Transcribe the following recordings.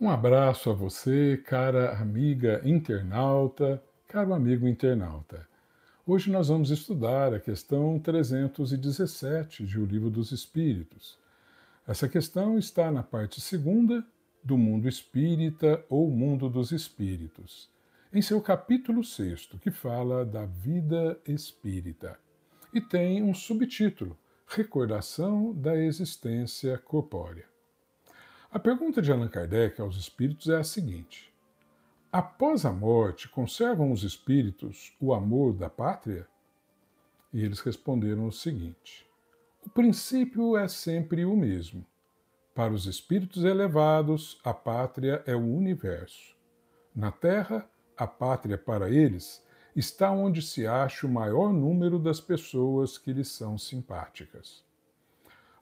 Um abraço a você, cara amiga internauta, caro amigo internauta. Hoje nós vamos estudar a questão 317 de O Livro dos Espíritos. Essa questão está na parte segunda do Mundo Espírita ou Mundo dos Espíritos, em seu capítulo sexto, que fala da vida espírita. E tem um subtítulo: Recordação da existência corpórea. A pergunta de Allan Kardec aos espíritos é a seguinte: após a morte, conservam os espíritos o amor da pátria? E eles responderam o seguinte: o princípio é sempre o mesmo. Para os espíritos elevados, a pátria é o universo. Na Terra, a pátria para eles está onde se acha o maior número das pessoas que lhes são simpáticas.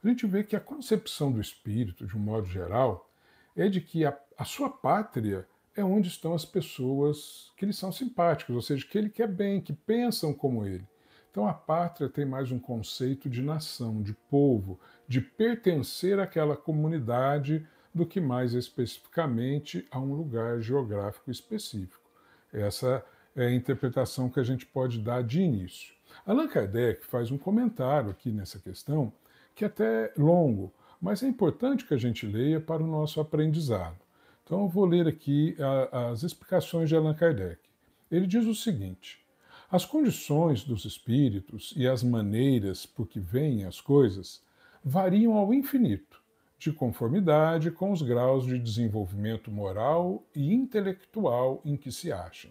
A gente vê que a concepção do espírito, de um modo geral, é de que a sua pátria é onde estão as pessoas que lhe são simpáticas, ou seja, que ele quer bem, que pensam como ele. Então a pátria tem mais um conceito de nação, de povo, de pertencer àquela comunidade, do que mais especificamente a um lugar geográfico específico. Essa é a interpretação que a gente pode dar de início. Allan Kardec faz um comentário aqui nessa questão, que é até longo, mas é importante que a gente leia para o nosso aprendizado. Então eu vou ler aqui as explicações de Allan Kardec. Ele diz o seguinte: as condições dos espíritos e as maneiras por que veem as coisas variam ao infinito, de conformidade com os graus de desenvolvimento moral e intelectual em que se acham.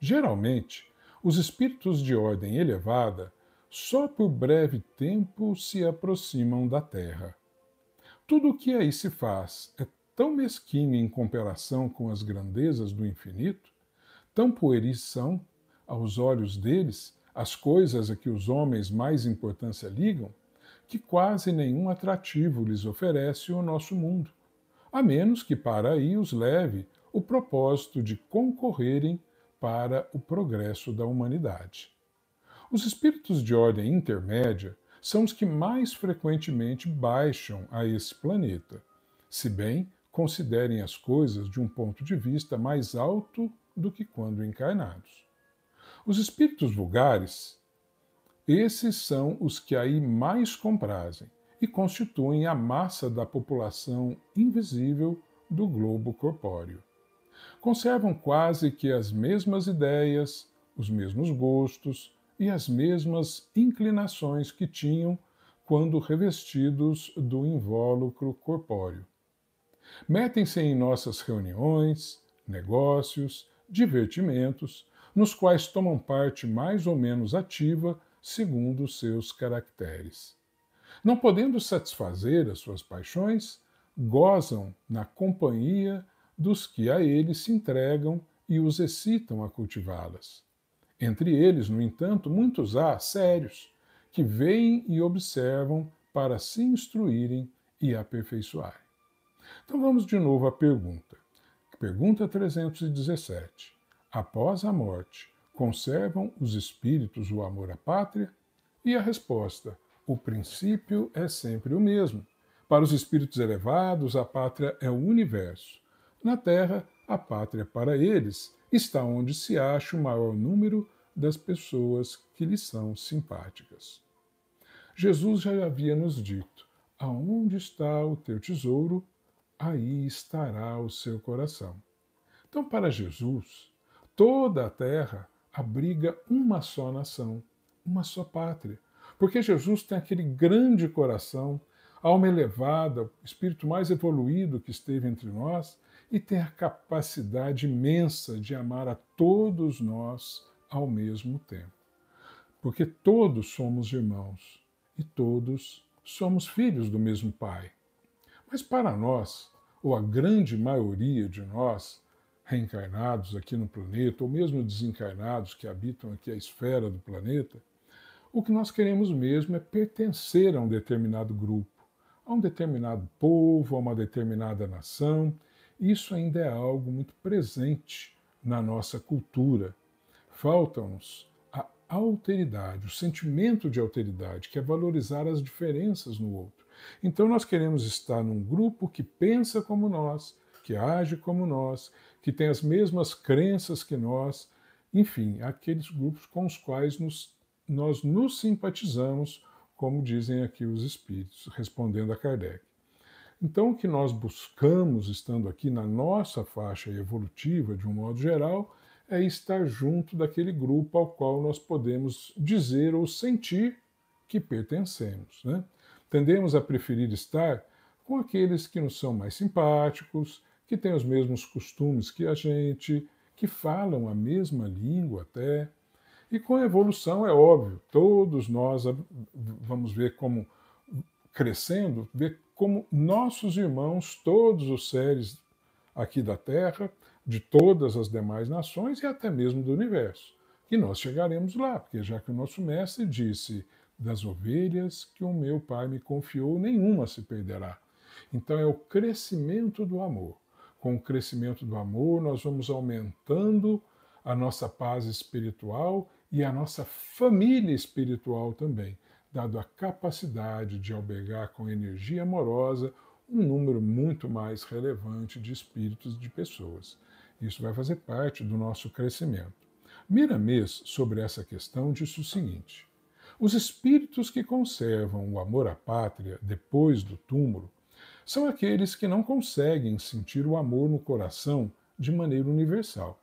Geralmente, os espíritos de ordem elevada só por breve tempo se aproximam da Terra. Tudo o que aí se faz é tão mesquinho em comparação com as grandezas do infinito, tão pueris são, aos olhos deles, as coisas a que os homens mais importância ligam, que quase nenhum atrativo lhes oferece o nosso mundo, a menos que para aí os leve o propósito de concorrerem para o progresso da humanidade. Os espíritos de ordem intermédia são os que mais frequentemente baixam a esse planeta, se bem considerem as coisas de um ponto de vista mais alto do que quando encarnados. Os espíritos vulgares, esses são os que aí mais comprazem e constituem a massa da população invisível do globo corpóreo. Conservam quase que as mesmas ideias, os mesmos gostos e as mesmas inclinações que tinham quando revestidos do invólucro corpóreo. Metem-se em nossas reuniões, negócios, divertimentos, nos quais tomam parte mais ou menos ativa segundo os seus caracteres. Não podendo satisfazer as suas paixões, gozam na companhia dos que a eles se entregam e os excitam a cultivá-las. Entre eles, no entanto, muitos há sérios, que veem e observam para se instruírem e aperfeiçoarem. Então vamos de novo à pergunta. Pergunta 317. Após a morte, conservam os espíritos o amor à pátria? E a resposta: o princípio é sempre o mesmo. Para os espíritos elevados, a pátria é o universo. Na Terra, a pátria para eles está onde se acha o maior número das pessoas que lhes são simpáticas. Jesus já havia nos dito: aonde está o teu tesouro, aí estará o seu coração. Então, para Jesus, toda a terra abriga uma só nação, uma só pátria. Porque Jesus tem aquele grande coração, alma elevada, o espírito mais evoluído que esteve entre nós, e tem a capacidade imensa de amar a todos nós ao mesmo tempo. Porque todos somos irmãos e todos somos filhos do mesmo Pai. Mas para nós, ou a grande maioria de nós, reencarnados aqui no planeta, ou mesmo desencarnados que habitam aqui a esfera do planeta, o que nós queremos mesmo é pertencer a um determinado grupo, a um determinado povo, a uma determinada nação. Isso ainda é algo muito presente na nossa cultura. Falta-nos a alteridade, o sentimento de alteridade, que é valorizar as diferenças no outro. Então nós queremos estar num grupo que pensa como nós, que age como nós, que tem as mesmas crenças que nós, enfim, aqueles grupos com os quais nós nos simpatizamos, como dizem aqui os espíritos, respondendo a Kardec. Então, o que nós buscamos, estando aqui na nossa faixa evolutiva, de um modo geral, é estar junto daquele grupo ao qual nós podemos dizer ou sentir que pertencemos. Né? Tendemos a preferir estar com aqueles que nos são mais simpáticos, que têm os mesmos costumes que a gente, que falam a mesma língua até. E com a evolução, é óbvio, todos nós vamos ver como crescendo, ver como nossos irmãos, todos os seres aqui da Terra, de todas as demais nações e até mesmo do universo. E nós chegaremos lá, porque já que o nosso mestre disse: das ovelhas que o meu Pai me confiou, nenhuma se perderá. Então é o crescimento do amor. Com o crescimento do amor, nós vamos aumentando a nossa paz espiritual e a nossa família espiritual também, dado a capacidade de albergar com energia amorosa um número muito mais relevante de espíritos e de pessoas. Isso vai fazer parte do nosso crescimento. Miramês, sobre essa questão, disse o seguinte: os espíritos que conservam o amor à pátria depois do túmulo são aqueles que não conseguem sentir o amor no coração de maneira universal.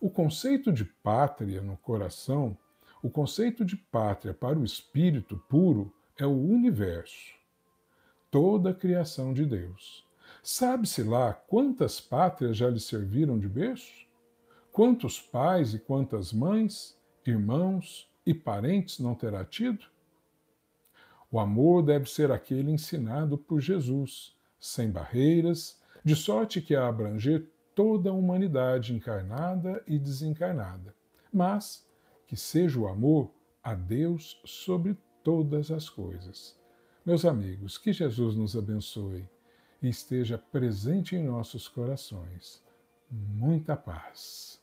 O conceito de pátria no coração, o conceito de pátria para o espírito puro é o universo, toda a criação de Deus. Sabe-se lá quantas pátrias já lhe serviram de berço? Quantos pais e quantas mães, irmãos e parentes não terá tido? O amor deve ser aquele ensinado por Jesus, sem barreiras, de sorte que a abranger toda a humanidade encarnada e desencarnada, mas que seja o amor a Deus sobre todas as coisas. Meus amigos, que Jesus nos abençoe e esteja presente em nossos corações. Muita paz.